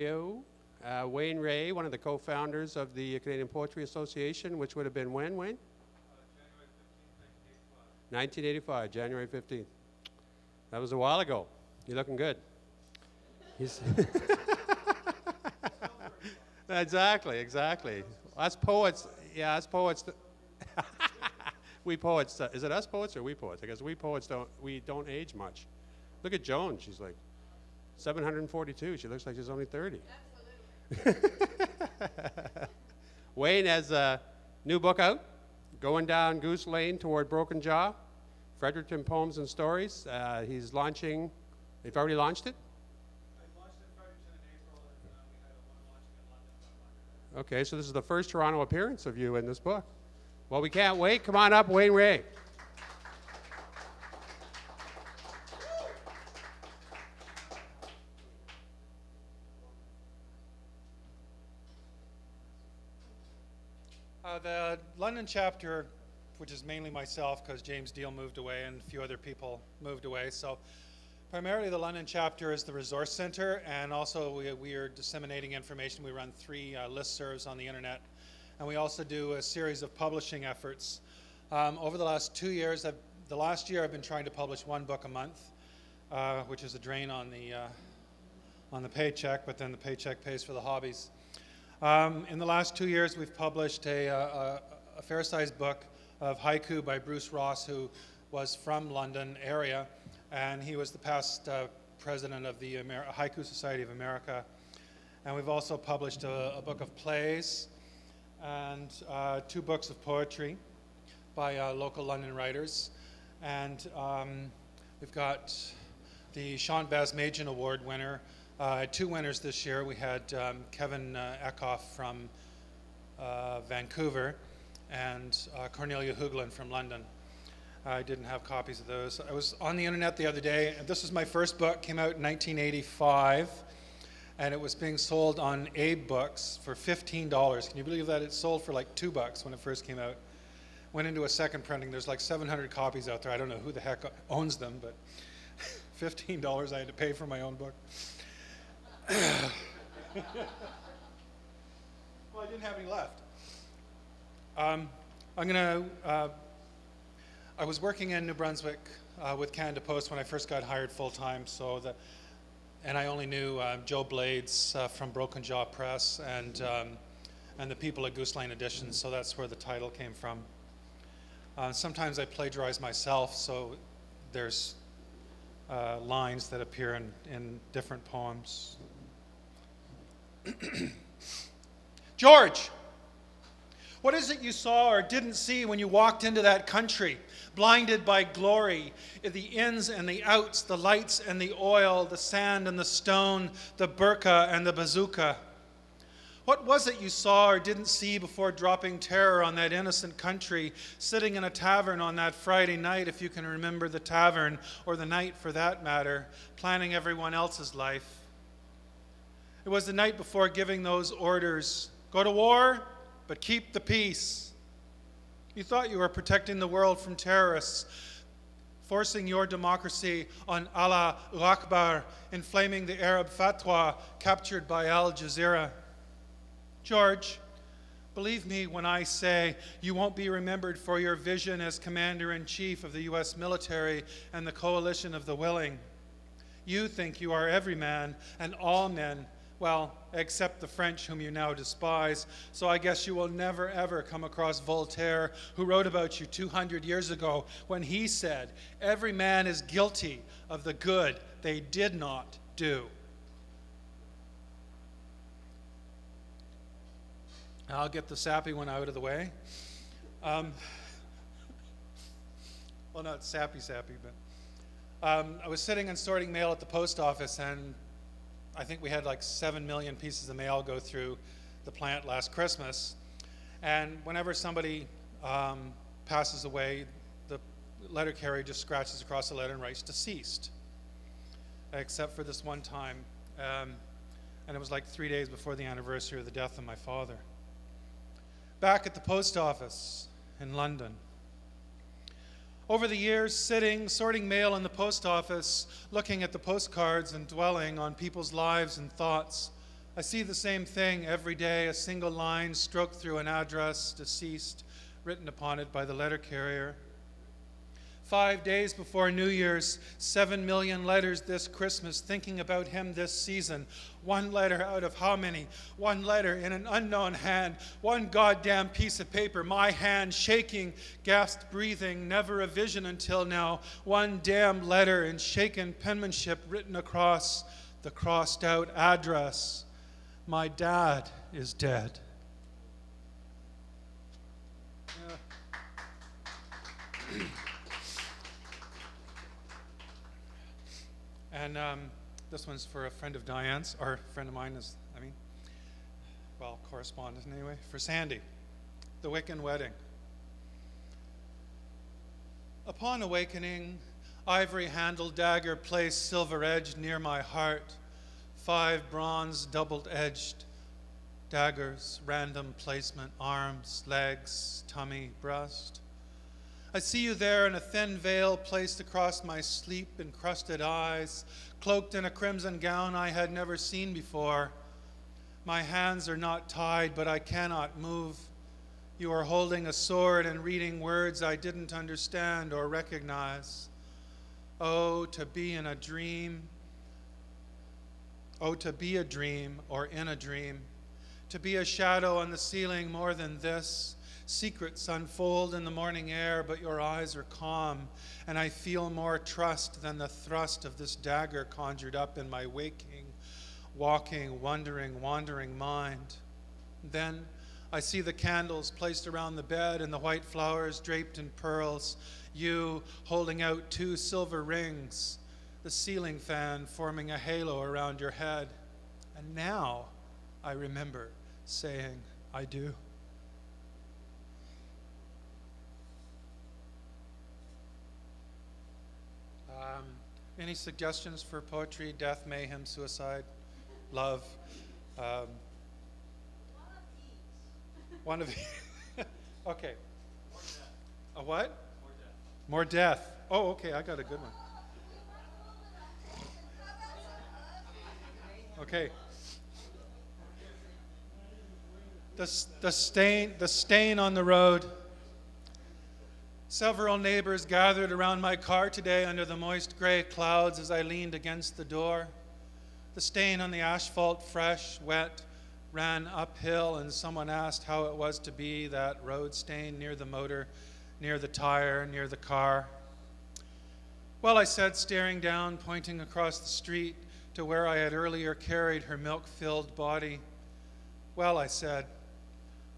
Wayne Ray, one of the co-founders of the Canadian Poetry Association, which would have been when, Wayne? January 15th, 1985. 1985, January 15th. That was a while ago. You're looking good. Exactly. Us poets, us poets. We poets, is it us poets or we poets? I guess we poets don't age much. Look at Joan, she's like 742. She looks like she's only 30. Wayne has a new book out, Going Down Goose Lane Toward Broken Jaw, Fredericton Poems and Stories. He's launching, you've already launched it? I launched in Fredericton in April, and we had one launching in London. Okay, so this is the first Toronto appearance of you in this book. Well, we can't wait. Come on up, Wayne Ray. The London chapter, which is mainly myself because James Deal moved away and a few other people moved away. So primarily the London chapter is the resource center, and also we are disseminating information. We run 3 listservs on the internet, and we also do a series of publishing efforts. Over the last 2 years, the last year I've been trying to publish 1 book a month, which is a drain on the paycheck, but then the paycheck pays for the hobbies. In the last 2 years, we've published a fair-sized book of haiku by Bruce Ross, who was from London area, and he was the past president of the Haiku Society of America. And we've also published a book of plays and 2 books of poetry by local London writers. And we've got the Sean Basmajian Award winner. 2 winners this year. We had Kevin Eckhoff from Vancouver and Cornelia Hooglin from London. I didn't have copies of those. I was on the internet the other day, and this was my first book, came out in 1985, and it was being sold on Abe Books for $15. Can you believe that? It sold for like $2 when it first came out. Went into a second printing. There's like 700 copies out there. I don't know who the heck owns them, but $15 I had to pay for my own book. Well, I didn't have any left. I was working in New Brunswick with Canada Post when I first got hired full-time, and I only knew Joe Blades from Broken Jaw Press and the people at Goose Lane Editions, so that's where the title came from. Sometimes I plagiarize myself, so there's lines that appear in different poems. George, what is it you saw or didn't see when you walked into that country, blinded by glory, the ins and the outs, the lights and the oil, the sand and the stone, the burqa and the bazooka? What was it you saw or didn't see before dropping terror on that innocent country, sitting in a tavern on that Friday night, if you can remember the tavern, or the night for that matter, planning everyone else's life? It was the night before giving those orders, go to war, but keep the peace. You thought you were protecting the world from terrorists, forcing your democracy on Allah Akbar, inflaming the Arab fatwa captured by Al Jazeera. George, believe me when I say you won't be remembered for your vision as Commander-in-Chief of the U.S. military and the coalition of the willing. You think you are every man and all men, well, except the French whom you now despise, so I guess you will never ever come across Voltaire, who wrote about you 200 years ago when he said, every man is guilty of the good they did not do. I'll get the sappy one out of the way. Well, not sappy, but I was sitting and sorting mail at the post office, and I think we had like 7 million pieces of mail go through the plant last Christmas. And whenever somebody passes away, the letter carrier just scratches across the letter and writes deceased, except for this one time. And it was like 3 days before the anniversary of the death of my father. Back at the post office in London. Over the years, sitting, sorting mail in the post office, looking at the postcards and dwelling on people's lives and thoughts, I see the same thing every day, a single line stroked through an address, deceased, written upon it by the letter carrier. 5 days before New Year's, 7 million letters this Christmas thinking about him this season. One letter out of how many? One letter in an unknown hand. One goddamn piece of paper. My hand shaking, gasped breathing, never a vision until now. One damn letter in shaken penmanship written across the crossed out address. My dad is dead. And this one's for a friend of Diane's, or a friend of mine correspondent anyway, for Sandy, the Wiccan wedding. Upon awakening, ivory-handled dagger placed silver-edged near my heart, 5 bronze double-edged daggers, random placement, arms, legs, tummy, breast. I see you there in a thin veil placed across my sleep-encrusted eyes, cloaked in a crimson gown I had never seen before. My hands are not tied, but I cannot move. You are holding a sword and reading words I didn't understand or recognize. Oh, to be in a dream. Oh, to be a dream or in a dream. To be a shadow on the ceiling more than this. Secrets unfold in the morning air, but your eyes are calm, and I feel more trust than the thrust of this dagger conjured up in my waking, walking, wandering mind. Then I see the candles placed around the bed and the white flowers draped in pearls, you holding out 2 silver rings, the ceiling fan forming a halo around your head. And now I remember saying, I do. Any suggestions for poetry, death, mayhem, suicide, love? One of each. Okay. More death. A what? More death. More death. Oh, okay, I got a good one. Okay. The stain on the road. Several neighbors gathered around my car today under the moist gray clouds as I leaned against the door. The stain on the asphalt, fresh, wet, ran uphill, and someone asked how it was to be that road stain near the motor, near the tire, near the car. Well, I said, staring down, pointing across the street to where I had earlier carried her milk-filled body. Well, I said,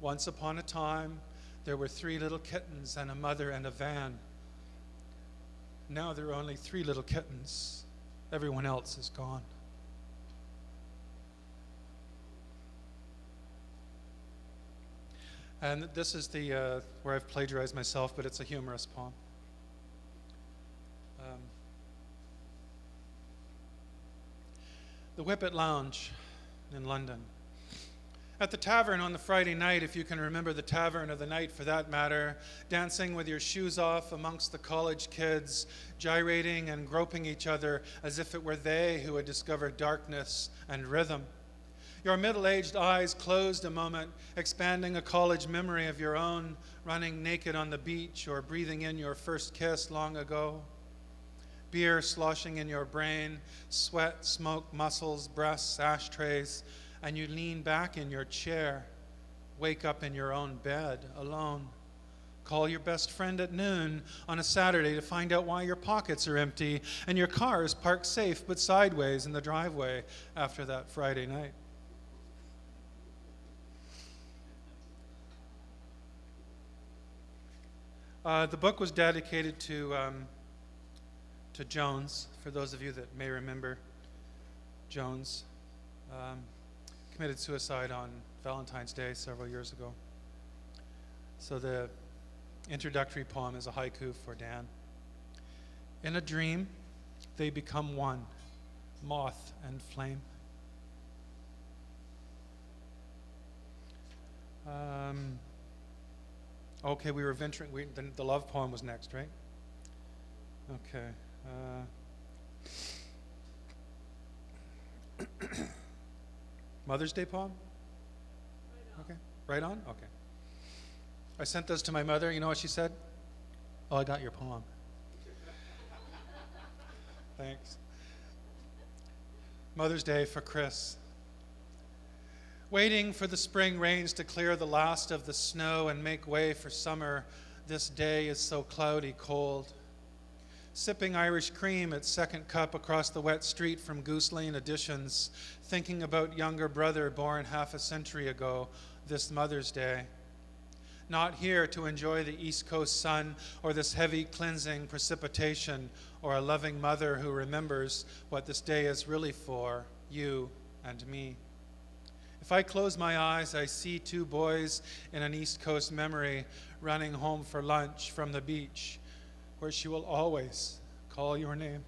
once upon a time, there were 3 little kittens and a mother and a van. Now there are only 3 little kittens. Everyone else is gone. And this is the where I've plagiarized myself, but it's a humorous poem. The Whippet Lounge in London. At the tavern on the Friday night, if you can remember the tavern of the night for that matter, dancing with your shoes off amongst the college kids, gyrating and groping each other as if it were they who had discovered darkness and rhythm. Your middle-aged eyes closed a moment, expanding a college memory of your own, running naked on the beach or breathing in your first kiss long ago. Beer sloshing in your brain, sweat, smoke, muscles, breasts, ashtrays, and you lean back in your chair, wake up in your own bed, alone. Call your best friend at noon on a Saturday to find out why your pockets are empty and your car is parked safe but sideways in the driveway after that Friday night. The book was dedicated to Jones, for those of you that may remember Jones. Committed suicide on Valentine's Day several years ago. So the introductory poem is a haiku for Dan. In a dream, they become one, moth and flame. Okay, we were venturing, the love poem was next, right? Okay. Mother's Day poem? Okay. Right on? Okay. I sent this to my mother. You know what she said? Oh, I got your poem. Thanks. Mother's Day for Chris. Waiting for the spring rains to clear the last of the snow and make way for summer, this day is so cloudy cold. Sipping Irish cream at second cup across the wet street from Goose Lane Additions, thinking about younger brother born half a century ago, this Mother's Day. Not here to enjoy the East Coast sun or this heavy cleansing precipitation or a loving mother who remembers what this day is really for, you and me. If I close my eyes, I see two boys in an East Coast memory running home for lunch from the beach, where she will always call your name.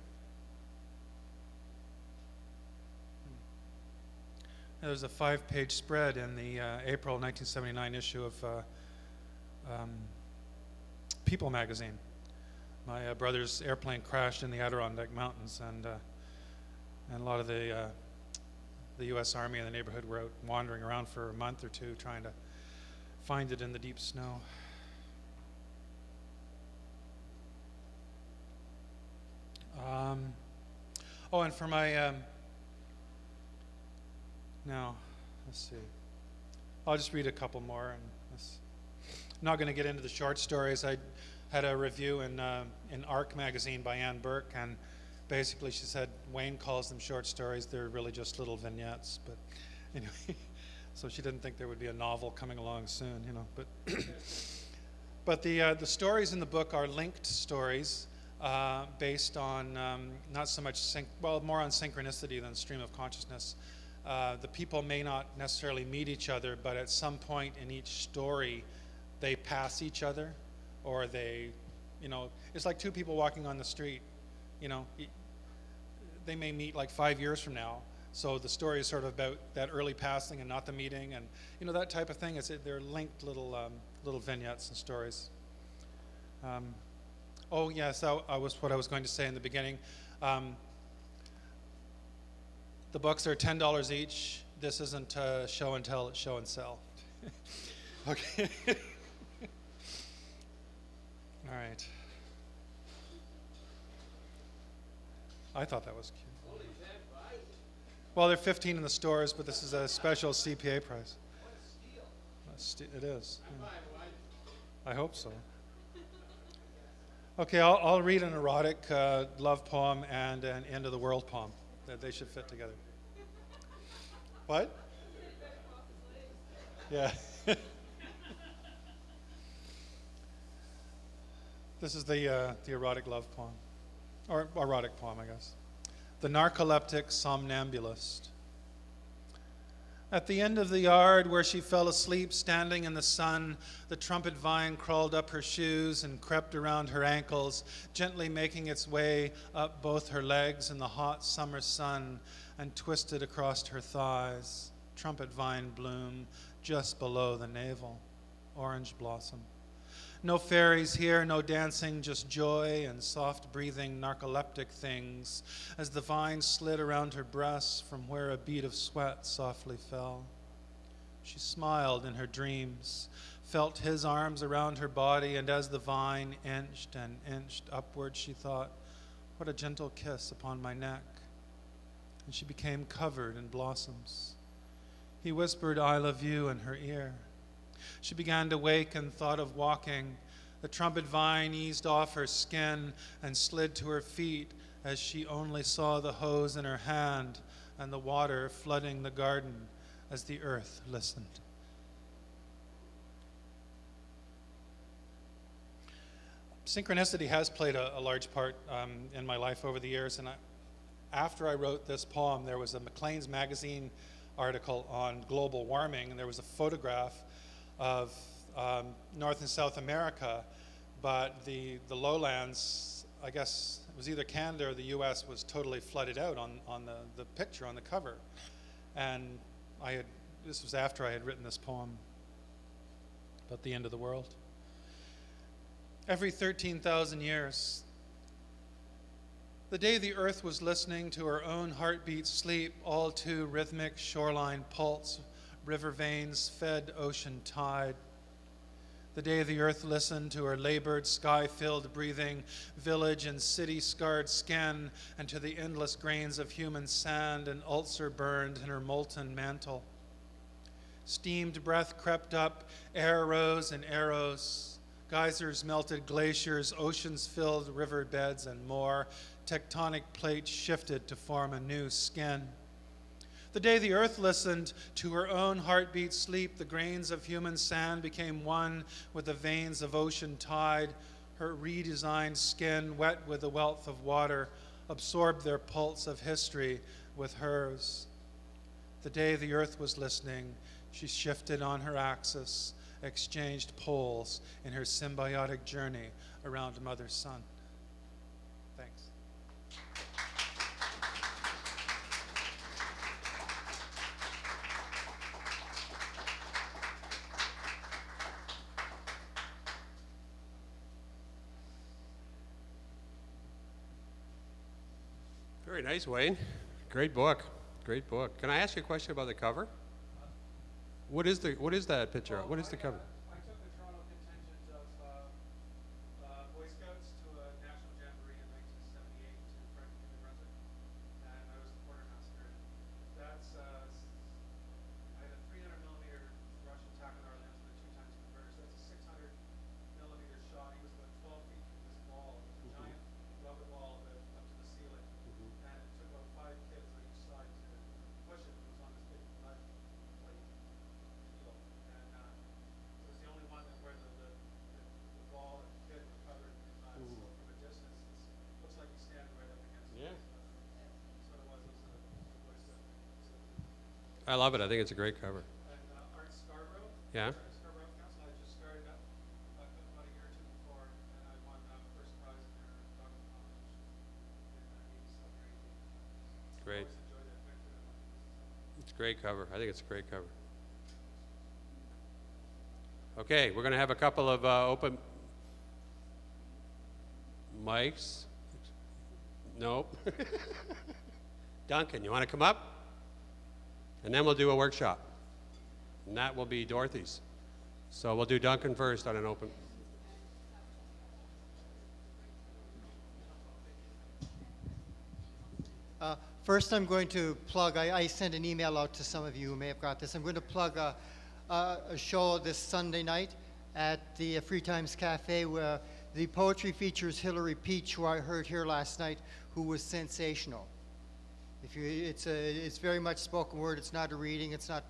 There's a 5-page spread in the April 1979 issue of People magazine. My brother's airplane crashed in the Adirondack Mountains, and a lot of the U.S. Army in the neighborhood were out wandering around for a month or two trying to find it in the deep snow. And for my now, let's see. I'll just read a couple more, and I'm not going to get into the short stories. I had a review in Arc magazine by Ann Burke, and basically she said Wayne calls them short stories. They're really just little vignettes. But anyway, so she didn't think there would be a novel coming along soon, you know. But the stories in the book are linked stories based on not so much more on synchronicity than stream of consciousness. The people may not necessarily meet each other, but at some point in each story, they pass each other, or they, it's like two people walking on the street. They may meet like 5 years from now. So the story is sort of about that early passing and not the meeting, and that type of thing. They're linked little vignettes and stories. Oh yes, that was what I was going to say in the beginning. The books are $10 each. This isn't show and tell; it's show and sell. Okay. All right. I thought that was cute. Well, they're 15 in the stores, but this is a special CPA price. It is. Yeah. I hope so. Okay, I'll read an erotic love poem and an end of the world poem. That they should fit together. What? Yeah. This is the erotic love poem, or erotic poem, I guess. The Narcoleptic Somnambulist. At the end of the yard where she fell asleep standing in the sun, the trumpet vine crawled up her shoes and crept around her ankles, gently making its way up both her legs in the hot summer sun and twisted across her thighs. Trumpet vine bloom just below the navel. Orange blossom. No fairies here, no dancing, just joy and soft-breathing narcoleptic things as the vine slid around her breasts from where a bead of sweat softly fell. She smiled in her dreams, felt his arms around her body, and as the vine inched and inched upward, she thought, what a gentle kiss upon my neck. And she became covered in blossoms. He whispered, I love you, in her ear. She began to wake and thought of walking. The trumpet vine eased off her skin and slid to her feet as she only saw the hose in her hand and the water flooding the garden as the earth listened. Synchronicity has played a large part in my life over the years, and after I wrote this poem, there was a Maclean's magazine article on global warming, and there was a photograph of North and South America, but the lowlands, I guess it was either Canada or the US, was totally flooded out on the picture on the cover. And this was after I had written this poem about the end of the world. Every 13,000 years, The day the earth was listening to her own heartbeat sleep, all too rhythmic shoreline pulse, river veins fed ocean tide. The day the earth listened to her labored, sky-filled breathing, village and city-scarred skin, and to the endless grains of human sand and ulcer burned in her molten mantle. Steamed breath crept up, air rose in arrows. Geysers melted glaciers, oceans filled riverbeds, and more. Tectonic plates shifted to form a new skin. The day the earth listened to her own heartbeat sleep, the grains of human sand became one with the veins of ocean tide. Her redesigned skin, wet with the wealth of water, absorbed their pulse of history with hers. The day the earth was listening, she shifted on her axis, exchanged poles in her symbiotic journey around Mother Sun. Thanks. Very nice, Wayne. Great book. Great book. Can I ask you a question about the cover? What is that picture? What is the cover? I took the Toronto contingent of Boy Scouts to a national jamboree in 1978 to Fredericton, New Brunswick, and I was the quartermaster. That's I had a 300 millimeter Russian tackle lens with a 2x converter. So that's a 600 millimeter shot. He was about 12 feet from this wall. It was a giant rubber wall up to the ceiling, and it took about 5 kids on each side to push it. It was on this big mud plate. And it was the only one where the ball and the kid were covered in mud. So from a distance, it looks like he's standing right up against it. Yeah. That's what it was. It was a Boy Scout. I love it. I think it's a great cover. And Art Scarborough. Yeah. Scarborough Council. I just started up about a year or two before, and I won first prize in their dog competition in 87 or 88. Great. I always enjoyed that picture. It's a great cover. I think it's a great cover. Okay, we're going to have a couple of open mics. Nope. Duncan, you want to come up? And then we'll do a workshop. And that will be Dorothy's. So we'll do Duncan first on an open. First, I'm going to plug, I sent an email out to some of you who may have got this. I'm going to plug a show this Sunday night at the Free Times Cafe where the poetry features Hillary Peach, who I heard here last night, who was sensational. It's very much spoken word. It's not a reading. It's not